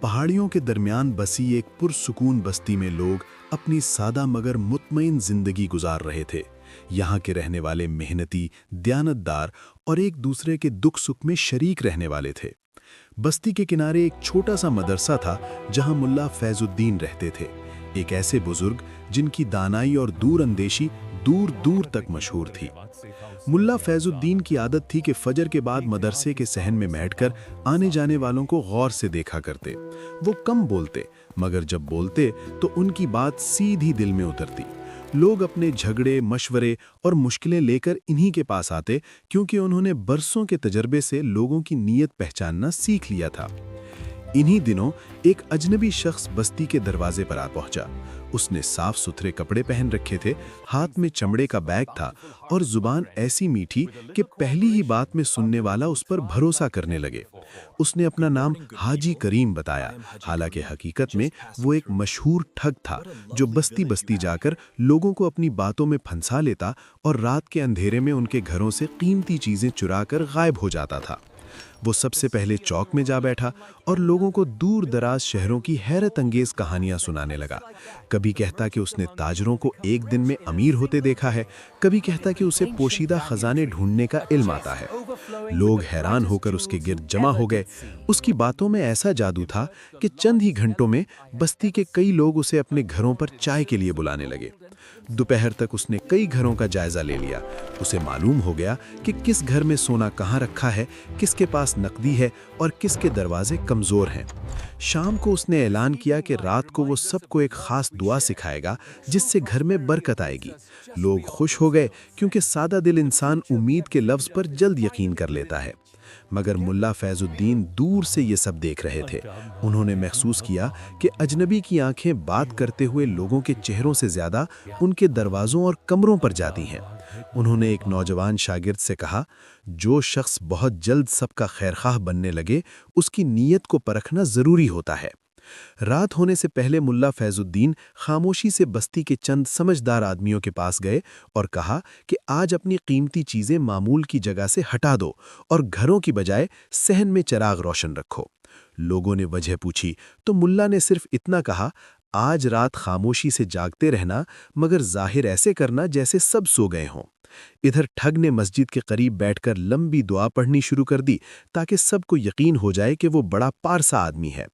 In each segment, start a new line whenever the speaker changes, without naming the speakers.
پہاڑیوں کے درمیان بسی ایک پرسکون بستی میں لوگ اپنی سادہ مگر مطمئن زندگی گزار رہے تھے۔ یہاں کے رہنے والے محنتی، دیانتدار اور ایک دوسرے کے دکھ سکھ میں شریک رہنے والے تھے۔ بستی کے کنارے ایک چھوٹا سا مدرسہ تھا جہاں ملا فیض الدین رہتے تھے، ایک ایسے بزرگ جن کی دانائی اور دور اندیشی دور دور تک مشہور تھی۔ ملا فیض الدین کی عادت تھی کہ فجر کے بعد مدرسے کے صحن میں بیٹھ کر آنے جانے والوں کو غور سے دیکھا کرتے۔ وہ کم بولتے، مگر جب بولتے تو ان کی بات سیدھی دل میں اترتی۔ لوگ اپنے جھگڑے، مشورے اور مشکلیں لے کر انہی کے پاس آتے، کیونکہ انہوں نے برسوں کے تجربے سے لوگوں کی نیت پہچاننا سیکھ لیا تھا۔ انہی دنوں ایک اجنبی شخص بستی کے دروازے پر آ پہنچا۔ اس نے صاف ستھرے کپڑے پہن رکھے تھے، ہاتھ میں چمڑے کا بیگ تھا اور زبان ایسی میٹھی کہ پہلی ہی بات میں سننے والا اس پر بھروسہ کرنے لگے۔ اس نے اپنا نام حاجی کریم بتایا، حالانکہ حقیقت میں وہ ایک مشہور ٹھگ تھا جو بستی بستی جا کر لوگوں کو اپنی باتوں میں پھنسا لیتا اور رات کے اندھیرے میں ان کے گھروں سے قیمتی چیزیں چرا کر غائب ہو جاتا تھا۔ وہ سب سے پہلے چوک میں جا بیٹھا اور لوگوں کو دور دراز شہروں کی حیرت انگیز کہانیاں سنانے لگا۔ کبھی کہتا کہ اس نے تاجروں کو ایک دن میں امیر ہوتے دیکھا ہے، کبھی کہتا کہ اسے پوشیدہ خزانے ڈھونڈنے کا علم آتا ہے۔ لوگ حیران ہو کر اس کے گرد جمع ہو گئے۔ اس کی باتوں میں ایسا جادو تھا کہ چند ہی گھنٹوں میں بستی کے کئی لوگ اسے اپنے گھروں پر چائے کے لیے بلانے لگے۔ دوپہر تک اس نے کئی گھروں کا جائزہ لے لیا۔ اسے معلوم ہو گیا کہ کس گھر میں سونا کہاں رکھا ہے، کس کے پاس نقدی ہے اور کس کے دروازے کمزور ہیں۔ شام کو اس نے اعلان کیا کہ رات کو وہ سب کو ایک خاص دعا سکھائے گا جس سے گھر میں برکت آئے گی۔ لوگ خوش ہو گئے کیونکہ سادہ دل انسان امید کے لفظ پر جلد یقین کر لیتا ہے۔ مگر ملا فیض الدین دور سے یہ سب دیکھ رہے تھے۔ انہوں نے محسوس کیا کہ اجنبی کی آنکھیں بات کرتے ہوئے لوگوں کے چہروں سے زیادہ ان کے دروازوں اور کمروں پر جاتی ہیں۔ انہوں نے ایک نوجوان شاگرد سے کہا، جو شخص بہت جلد سب کا خیرخواہ بننے لگے، اس کی نیت کو پرکھنا ضروری ہوتا ہے۔ رات ہونے سے پہلے ملا فیض الدین خاموشی سے بستی کے چند سمجھدار آدمیوں کے پاس گئے اور کہا کہ آج اپنی قیمتی چیزیں معمول کی جگہ سے ہٹا دو اور گھروں کی بجائے صحن میں چراغ روشن رکھو۔ لوگوں نے وجہ پوچھی تو ملا نے صرف اتنا کہا، آج رات خاموشی سے جاگتے رہنا، مگر ظاہر ایسے کرنا جیسے سب سو گئے ہوں۔ ادھر ٹھگ نے مسجد کے قریب بیٹھ کر لمبی دعا پڑھنی شروع کر دی تاکہ سب کو یقین ہو جائے کہ وہ بڑا پارسا آدمی ہے۔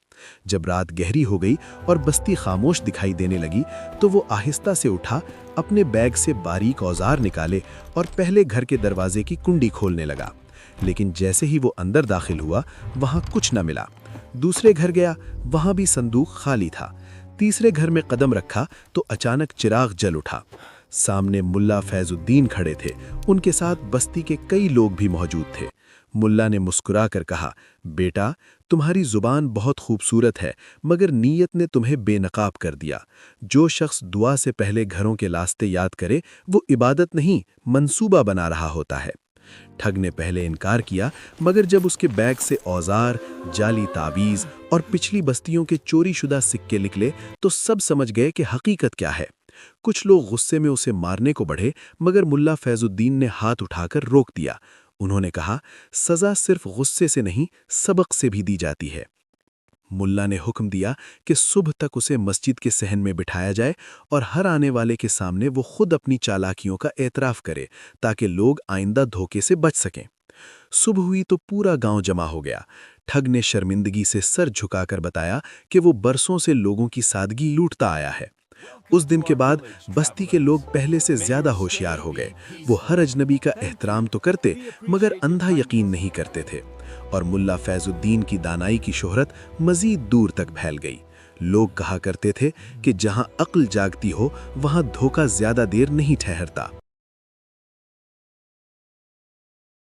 جب رات گہری ہو گئی اور بستی خاموش دکھائی دینے لگی تو وہ آہستہ سے اٹھا، اپنے بیگ سے باریک اوزار نکالے اور پہلے گھر کے دروازے کی کنڈی کھولنے لگا۔ لیکن جیسے ہی وہ اندر داخل ہوا، وہاں کچھ نہ ملا۔ دوسرے گھر گیا، وہاں بھی صندوق خالی تھا۔ تیسرے گھر میں قدم رکھا تو اچانک چراغ جل اٹھا۔ سامنے ملا فیض الدین کھڑے تھے، ان کے ساتھ بستی کے کئی لوگ بھی موجود تھے۔ ملا نے مسکرا کر کہا، بیٹا، تمہاری زبان بہت خوبصورت ہے، مگر نیت نے تمہیں بے نقاب کر دیا۔ جو شخص دعا سے پہلے گھروں کے راستے یاد کرے، وہ عبادت نہیں، منصوبہ بنا رہا ہوتا ہے۔ ٹھگ نے پہلے انکار کیا، مگر جب اس کے بیگ سے اوزار، جعلی تعویذ اور پچھلی بستیوں کے چوری شدہ سکے نکلے تو سب سمجھ گئے کہ حقیقت کیا ہے۔ کچھ لوگ غصے میں اسے مارنے کو بڑھے، مگر ملا فیض الدین نے ہاتھ اٹھا کر روک دیا۔ انہوں نے کہا، سزا صرف غصے سے نہیں، سبق سے بھی دی جاتی ہے۔ ملا نے حکم دیا کہ صبح تک اسے مسجد کے صحن میں بٹھایا جائے اور ہر آنے والے کے سامنے وہ خود اپنی چالاکیوں کا اعتراف کرے تاکہ لوگ آئندہ دھوکے سے بچ سکیں۔ صبح ہوئی تو پورا گاؤں جمع ہو گیا۔ ٹھگ نے شرمندگی سے سر جھکا کر بتایا کہ وہ برسوں سے لوگوں کی سادگی لوٹتا آیا ہے۔ اس دن کے بعد بستی کے لوگ پہلے سے زیادہ ہوشیار ہو گئے۔ وہ ہر اجنبی کا احترام تو کرتے، مگر اندھا یقین نہیں کرتے تھے، اور ملا فیض الدین کی دانائی کی شہرت مزید دور تک پھیل گئی۔ لوگ کہا کرتے تھے کہ جہاں عقل جاگتی ہو، وہاں دھوکہ زیادہ دیر نہیں ٹھہرتا۔